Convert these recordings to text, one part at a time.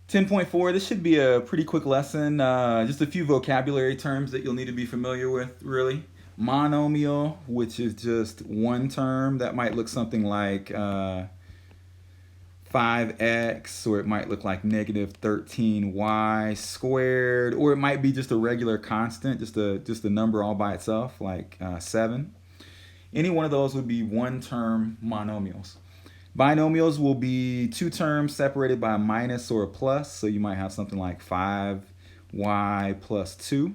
10.4, this should be a pretty quick lesson. Just a few vocabulary terms that you'll need to be familiar with, really. Monomial, which is just one term. That might look something like 5x, or it might look like negative 13y squared, or it might be just a regular constant, just a number all by itself, like 7. Any one of those would be one-term monomials. Binomials will be two terms separated by a minus or a plus, so you might have something like 5y plus 2.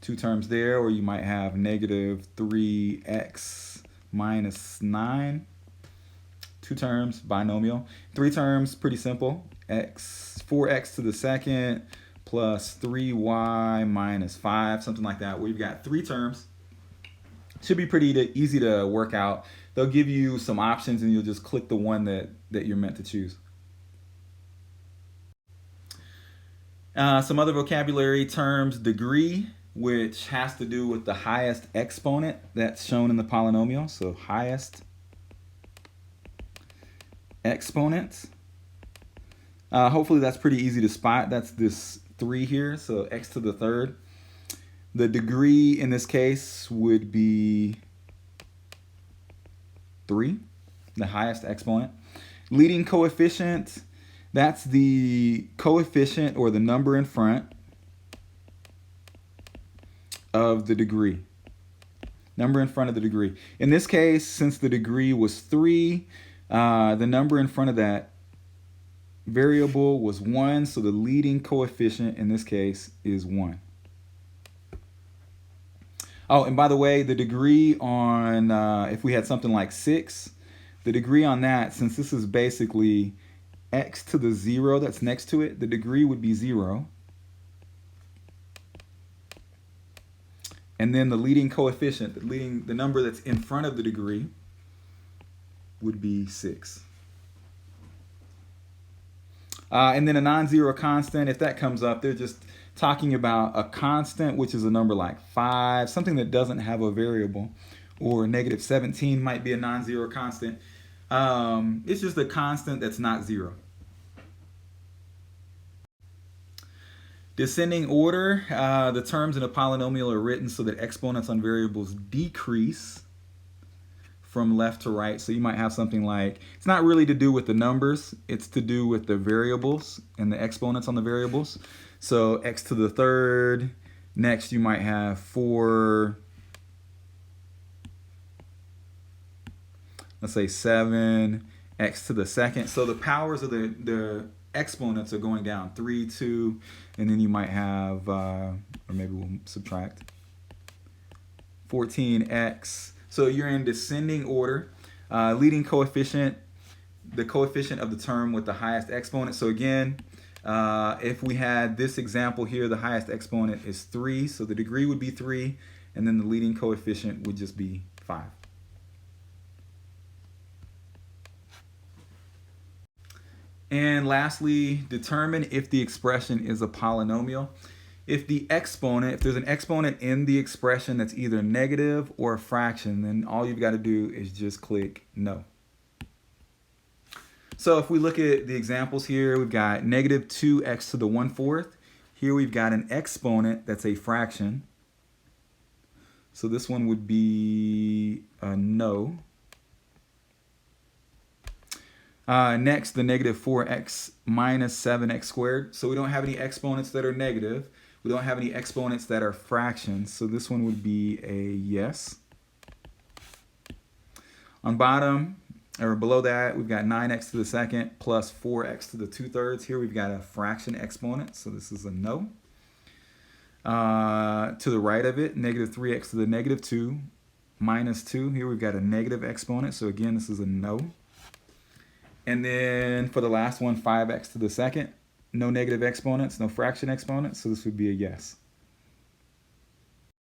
Two terms there, or you might have negative 3x minus 9. Two terms, binomial. Three terms, pretty simple. 4x to the second plus 3y minus 5, something like that, where you've got three terms. Should be pretty easy to work out. They'll give you some options and you'll just click the one that you're meant to choose. Some other vocabulary terms: degree, which has to do with the highest exponent that's shown in the polynomial. So highest exponent. Hopefully that's pretty easy to spot. That's this 3 here, so x to the third. The degree in this case would be 3, the highest exponent. Leading coefficient, that's the coefficient or the number in front of the degree. Number in front of the degree. In this case, since the degree was 3, the number in front of that variable was 1, so the leading coefficient in this case is 1. Oh, and by the way, the degree on, if we had something like 6, the degree on that, since this is basically x to the 0 that's next to it, the degree would be 0. And then the leading coefficient, the number that's in front of the degree, would be 6. And then a non-zero constant, if that comes up, they're just talking about a constant, which is a number like 5, something that doesn't have a variable, or negative 17 might be a non-zero constant. It's just a constant that's not 0. Descending order, the terms in a polynomial are written so that exponents on variables decrease from left to right. So you might have something like, it's not really to do with the numbers, it's to do with the variables and the exponents on the variables. So x to the third, next you might have 4, let's say 7, x to the second. So the powers of the exponents are going down, 3, 2, and then you might have, or maybe we'll subtract, 14x. So you're in descending order. Leading coefficient, the coefficient of the term with the highest exponent. So again, if we had this example here, the highest exponent is 3, so the degree would be 3, and then the leading coefficient would just be 5. And lastly, determine if the expression is a polynomial. If there's an exponent in the expression that's either negative or a fraction, then all you've got to do is just click no. So if we look at the examples here, we've got negative 2x to the 1/4. Here we've got an exponent that's a fraction. So this one would be a no. Next, the negative 4x minus 7x squared. So we don't have any exponents that are negative. We don't have any exponents that are fractions. So this one would be a yes. On bottom, or below that, we've got 9x to the second plus 4x to the 2/3. Here we've got a fraction exponent, so this is a no. To the right of it, negative 3x to the negative 2 minus 2. Here we've got a negative exponent, so again, this is a no. And then for the last one, 5x to the second, no negative exponents, no fraction exponents, so this would be a yes.